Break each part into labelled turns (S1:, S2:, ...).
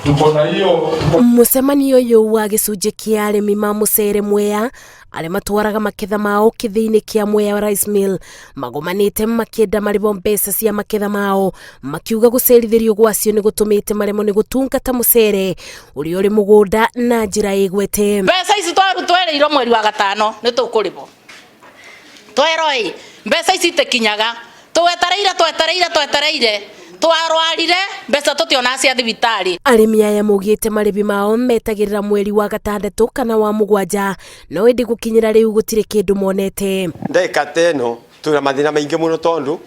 S1: tuko na hiyo
S2: mucemanio uyu wa gicunji kia arimi ma mucere Mwea aria matwaraga maketha mao kithiini kia Mwea Rice Mill magomanite makienda maribo mbeca cia maketha mao makiuga gucerithirio gwacio ni gutumite maremo ni gutungata mucere uri uri mugunda na njira igwete.
S3: Mbeca ici twereirwo mweri wa gatano ni tukuribwo tweroi mbeca ici itikinyaga twetereire twarwarire mbeca tutiona cia thibitari.
S2: Arimi aya mugite maribi mao metagirira mweri wa gatandatu kana wa mugwanja no indi gukinyira riu gutire kindu monete.
S4: Ndeka teno tuna mathina maingi muno tondu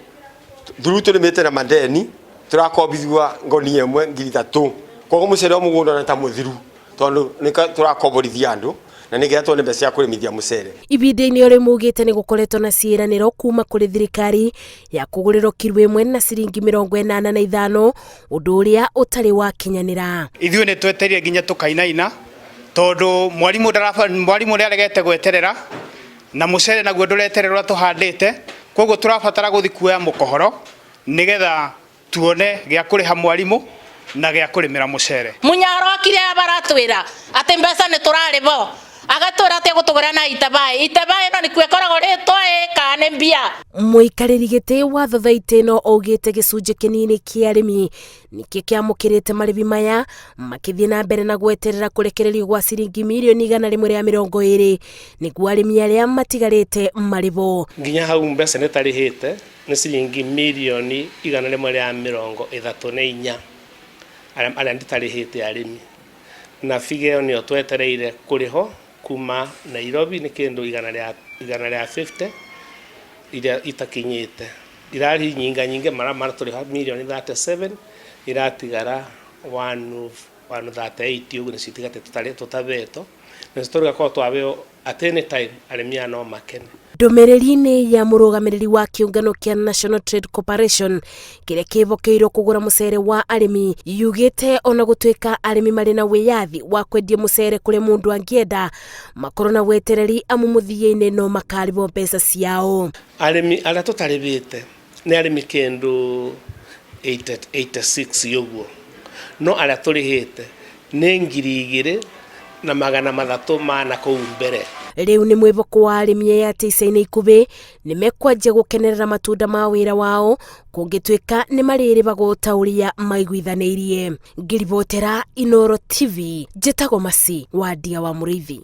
S4: thuru turimite na madeni turakobithwa ngoni emwe 3,000 koguo mucere mugunda na ta muthiru tondu nika turakoborithia andu na nigetha tuone mbeca cia kurimithia mucere.
S2: Ibinda-ini uri mugite ni gukoretwo na ciiraniro kuma kuri thirikari ya kugurirwo kilo 1 na ciringi 85 undu uria utari wa kinyanira.
S5: Ithuĩ ni twetereire nginya tukainaina tondu mwarimu ni aregete gweterera na mucere naguo nduretererwa tuhandite koguo turabatara guthi kuoya mukohoro nigetha tuone gia kuriha mwarimu na gia kurimira mucere.
S3: Munyaro akire abaratwira ati mbeca ni turaribo agatwira ati gutugura na itabai no ni kwekoragwo ritwe kana mbia.
S2: Muikariri giti wa thothaiti no augite gicunji kinini kia arimi niki kiamukirite maribi maya makithie na mbere na gweterera kurekererio gwa ciringi milioni 120 niguo arimi aria matigarite maribo.
S6: Nginya hau mbeca ni tarihite ni ciringi milioni 134 aria nditarihite arimi na figure ni twetereire kuriho kuma Nairobi ni kindu 150 iria itakinyite irari nyinga mara turiho milioni 37 iratigara 138 ugu ni citigate tutabeto na story kwa twabeo at any time aremia no makene.
S2: Ndumiriri-ini ya murugamiriri wa kiungano kia National Trade Corporation kiria kivokeirwo kugura mucere wa arimi yugite ona gutwika arimi mari na wiyathi wa kwendia mucere kuri mundu angienda makorwo na wetereri amu muthie-ini no makaribo mbeca ciao.
S6: Arimi aria tutaribite ni arimi kindu 86 yoguo no aria turihite ni 2,300 kou mbere.
S2: Riu ni mwivoko wa arimi ya tica-ini ikubi ni mekwanjia gukenerera matunda ma wira wao kungitwika ni mariri bagutauria maiguithanirie. Ngiribotera Inooro TV, njitagwo Masi wa Ndia wa Muriithi.